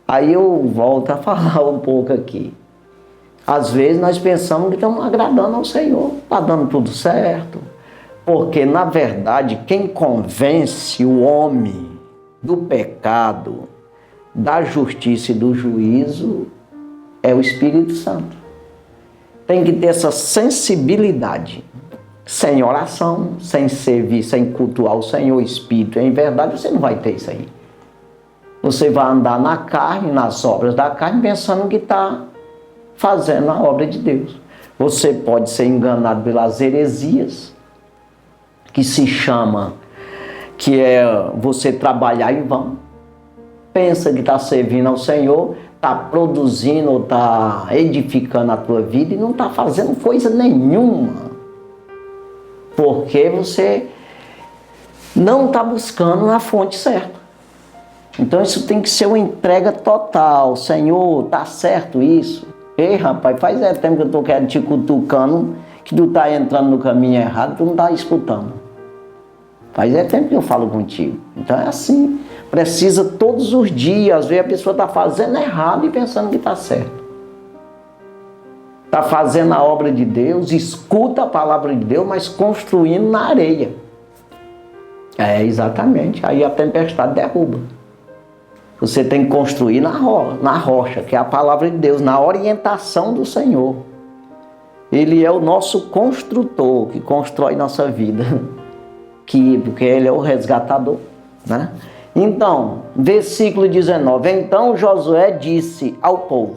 Aí eu volto a falar um pouco aqui. Às vezes nós pensamos que estamos agradando ao Senhor, está dando tudo certo. Porque, na verdade, quem convence o homem do pecado, da justiça e do juízo é o Espírito Santo. Tem que ter essa sensibilidade. Sem oração, sem servir, sem cultuar o Senhor, o Espírito, em verdade, você não vai ter isso aí. Você vai andar na carne, nas obras da carne, pensando que está fazendo a obra de Deus. Você pode ser enganado pelas heresias, que se chama, que é você trabalhar em vão. Pensa que está servindo ao Senhor, está produzindo, está edificando a tua vida e não está fazendo coisa nenhuma. Porque você não está buscando a fonte certa. Então isso tem que ser uma entrega total. Senhor, está certo isso? Ei, rapaz, faz tempo que eu estou querendo te cutucando, que tu está entrando no caminho errado, tu não está escutando. Faz tempo que eu falo contigo. Então é assim. Precisa todos os dias. Às vezes a pessoa está fazendo errado e pensando que está certo. Está fazendo a obra de Deus, escuta a palavra de Deus, mas construindo na areia. Exatamente. Aí a tempestade derruba. Você tem que construir na rocha, que é a palavra de Deus, na orientação do Senhor. Ele é o nosso construtor, que constrói nossa vida. Porque Ele é o resgatador, né? Então, versículo 19. Então Josué disse ao povo: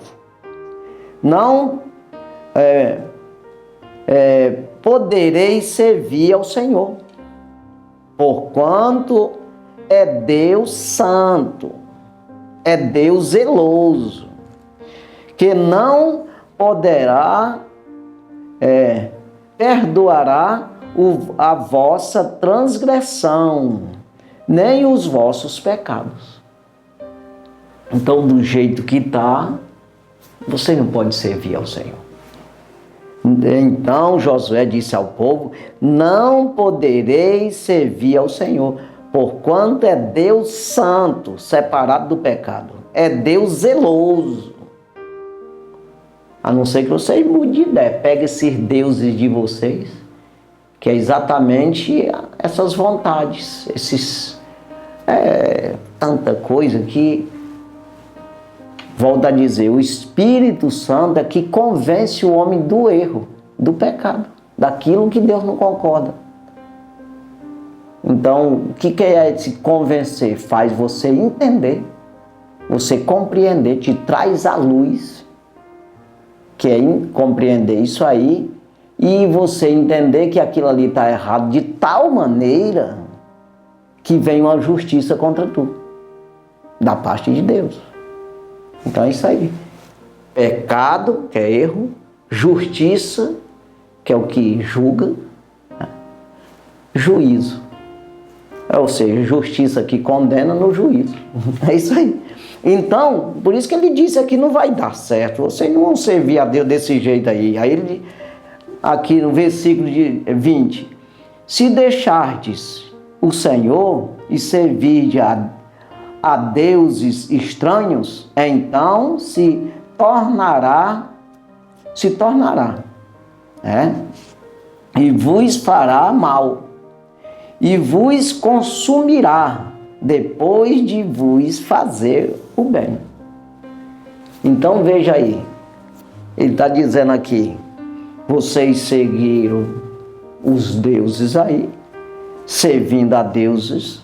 não podereis servir ao Senhor, porquanto é Deus santo, é Deus zeloso, que não poderá, perdoará a vossa transgressão, nem os vossos pecados. Então, do jeito que está, você não pode servir ao Senhor. Então Josué disse ao povo: não podereis servir ao Senhor, porquanto é Deus santo, separado do pecado. É Deus zeloso. A não ser que vocês mudem de ideia, peguem esses deuses de vocês, que é exatamente essas vontades, tanta coisa que, volto a dizer, o Espírito Santo é que convence o homem do erro, do pecado, daquilo que Deus não concorda. Então, o que é se convencer? Faz você entender, você compreender, te traz à luz, que é compreender isso aí, e você entender que aquilo ali está errado de tal maneira que vem uma justiça contra tu, da parte de Deus. Então é isso aí. Pecado, que é erro, justiça, que é o que julga, né? Juízo. Ou seja, justiça que condena no juízo. É isso aí. Então, por isso que ele disse aqui: não vai dar certo, vocês não vão servir a Deus desse jeito aí. Aí ele, aqui no versículo 20: se deixardes o Senhor e servir a deuses estranhos, então se tornará, e vos fará mal, e vos consumirá, depois de vos fazer o bem. Então veja aí, ele está dizendo aqui: vocês seguiram os deuses aí, servindo a deuses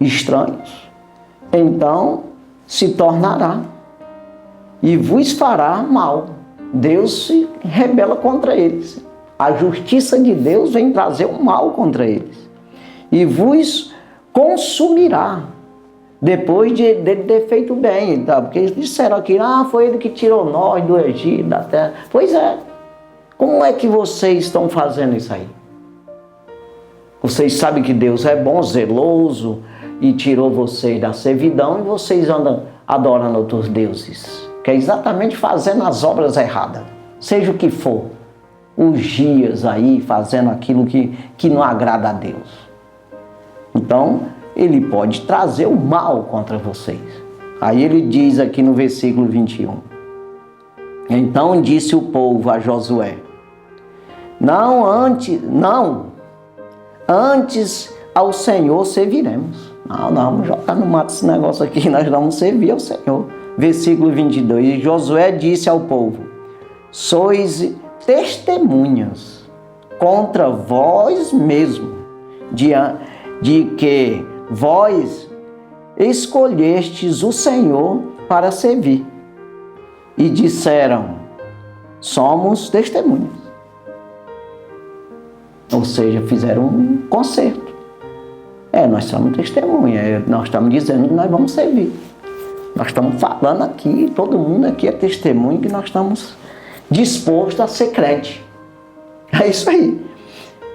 estranhos, então se tornará e vos fará mal. Deus se rebela contra eles. A justiça de Deus vem trazer o mal contra eles. E vos consumirá, depois de ele ter feito bem. Tá? Porque eles disseram aqui: foi ele que tirou nós do Egito, da terra. Pois é. Como é que vocês estão fazendo isso aí? Vocês sabem que Deus é bom, zeloso, e tirou vocês da servidão, e vocês andam adorando outros deuses, que é exatamente fazendo as obras erradas, seja o que for, os dias aí, fazendo aquilo que não agrada a Deus. Então, ele pode trazer o mal contra vocês. Aí ele diz aqui no versículo 21. Então disse o povo a Josué: antes ao Senhor serviremos. Não vamos jogar no mato esse negócio aqui, nós vamos servir ao Senhor. Versículo 22. E Josué disse ao povo: sois testemunhas contra vós mesmo, de que vós escolhestes o Senhor para servir. E disseram: somos testemunhas. Ou seja, fizeram um concerto. Nós somos testemunhas, nós estamos dizendo que nós vamos servir. Nós estamos falando aqui, todo mundo aqui é testemunho que nós estamos dispostos a ser crente. É isso aí.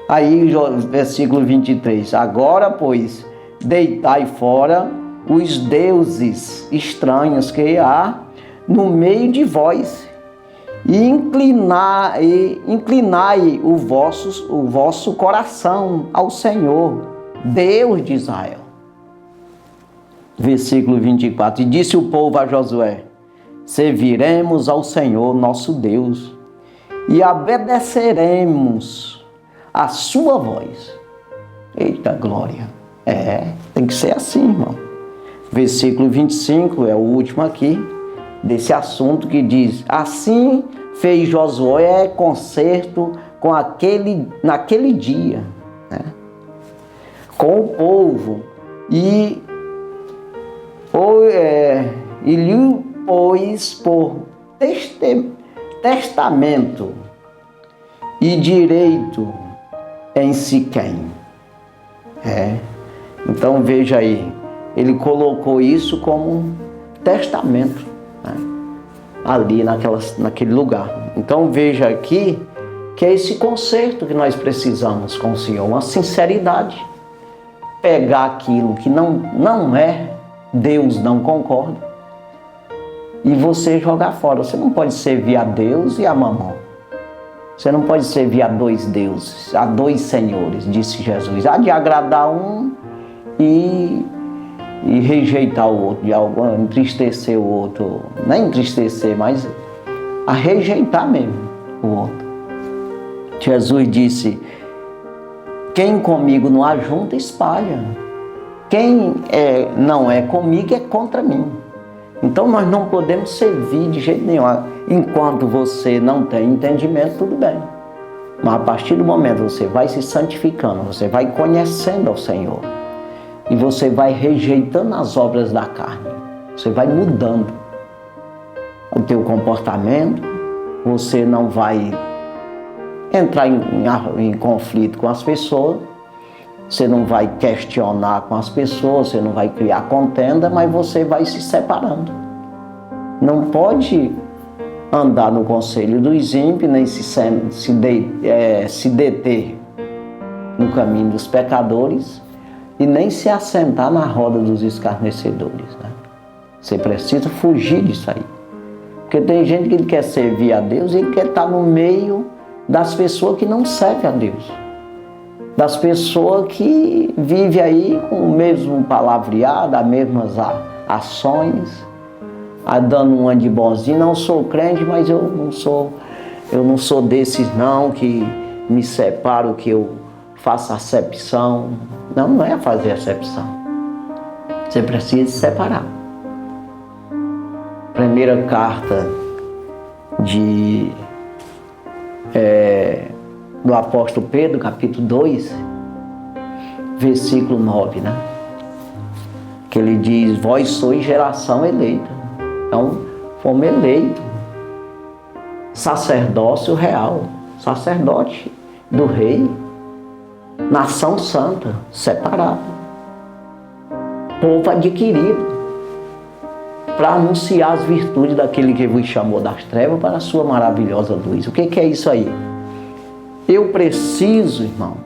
Aí, versículo 23. Agora, pois, deitai fora os deuses estranhos que há no meio de vós, e inclinai o vosso coração ao Senhor, Deus de Israel. Versículo 24. E disse o povo a Josué: serviremos ao Senhor nosso Deus e obedeceremos a sua voz. Eita glória! Tem que ser assim, irmão. Versículo 25 é o último aqui desse assunto, que diz: assim fez Josué concerto naquele dia, né, com o povo, e e lhe pôs por testamento e direito em Siquém. Então veja aí, ele colocou isso como testamento, né? Ali naquele lugar. Então veja aqui que é esse conserto que nós precisamos com o Senhor, uma sinceridade. Pegar aquilo que não é, Deus não concorda, e você jogar fora. Você não pode servir a Deus e a mamão. Você não pode servir a dois deuses, a dois senhores, disse Jesus. Há de agradar um e rejeitar o outro, de algo, entristecer o outro. Não é entristecer, mas a rejeitar mesmo o outro. Jesus disse: quem comigo não ajunta, espalha. Quem não é comigo é contra mim. Então nós não podemos servir de jeito nenhum. Enquanto você não tem entendimento, tudo bem. Mas a partir do momento que você vai se santificando, você vai conhecendo ao Senhor, e você vai rejeitando as obras da carne, você vai mudando o teu comportamento, você não vai entrar em conflito com as pessoas, você não vai questionar com as pessoas, você não vai criar contenda, mas você vai se separando. Não pode andar no conselho dos ímpios, nem se deter no caminho dos pecadores, e nem se assentar na roda dos escarnecedores, né? Você precisa fugir disso aí. Porque tem gente que quer servir a Deus e ele quer estar no meio das pessoas que não servem a Deus. Das pessoas que vivem aí com o mesmo palavreado, as mesmas ações, dando uma de bonzinho. Não sou crente, mas eu não sou desses não, que me separo, que eu faço acepção. Não é fazer acepção. Você precisa se separar. Primeira carta do apóstolo Pedro, capítulo 2, versículo 9, né? Que ele diz: vós sois geração eleita. Então, fomos eleitos. Sacerdócio real, sacerdote do rei, nação santa, separado, povo adquirido, para anunciar as virtudes daquele que vos chamou das trevas para a sua maravilhosa luz. O que é isso aí? Eu preciso, irmão,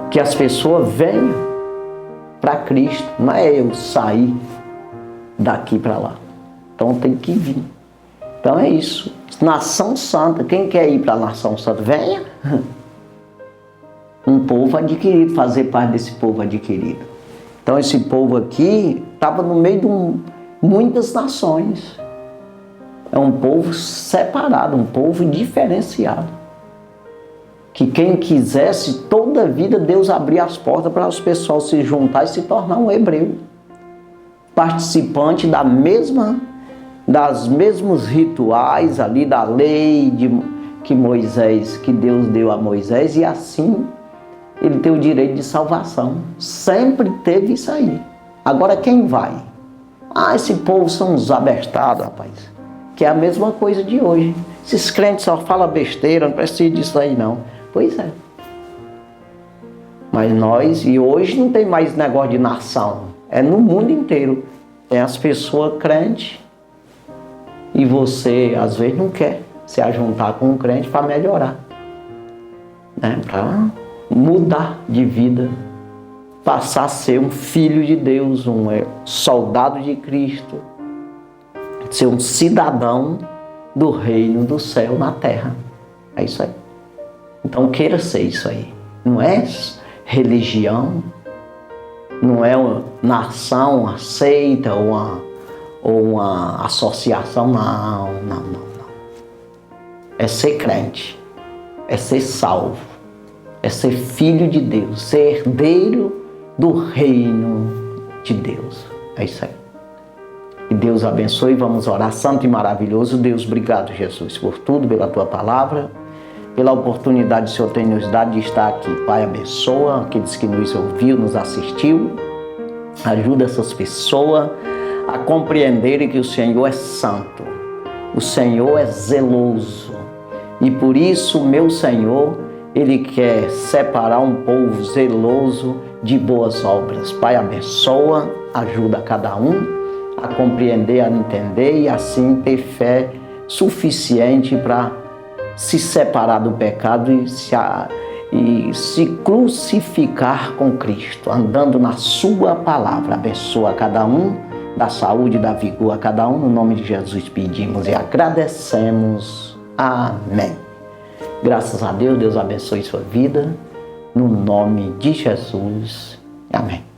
que as pessoas venham para Cristo. Não é eu sair daqui para lá. Então tem que vir. Então é isso. Nação santa. Quem quer ir para a nação santa? Venha. Um povo adquirido, fazer parte desse povo adquirido. Então esse povo aqui estava no meio de muitas nações. É um povo separado, um povo diferenciado. Que quem quisesse, toda a vida, Deus abria as portas para os pessoal se juntar e se tornar um hebreu. Participante das mesmos rituais ali da lei que Deus deu a Moisés, e assim ele tem o direito de salvação. Sempre teve isso aí. Agora quem vai? Esse povo são uns abestados, rapaz. Que é a mesma coisa de hoje. Esses crentes só falam besteira, não precisa disso aí não. Pois é. Mas e hoje não tem mais negócio de nação. É no mundo inteiro. Tem as pessoas crentes e você, às vezes, não quer se ajuntar com um crente para melhorar. Né? Para mudar de vida. Passar a ser um filho de Deus, um soldado de Cristo. Ser um cidadão do reino do céu na terra. É isso aí. Então queira ser isso aí. Não é religião, não é uma nação, uma seita ou uma associação. Não. É ser crente, é ser salvo, é ser filho de Deus, ser herdeiro do reino de Deus. É isso aí. Que Deus abençoe. Vamos orar. Santo e maravilhoso Deus, obrigado, Jesus, por tudo, pela tua palavra, pela oportunidade que o Senhor tem nos dado de estar aqui. Pai, abençoa aqueles que nos ouviu, nos assistiu. Ajuda essas pessoas a compreenderem que o Senhor é santo, o Senhor é zeloso. E por isso, meu Senhor, Ele quer separar um povo zeloso de boas obras. Pai, abençoa, ajuda cada um a compreender, a entender e assim ter fé suficiente para se separar do pecado e se crucificar com Cristo, andando na sua palavra. Abençoa cada um, dá saúde, dá vigor a cada um. No nome de Jesus pedimos e agradecemos. Amém. Graças a Deus, Deus abençoe sua vida. No nome de Jesus. Amém.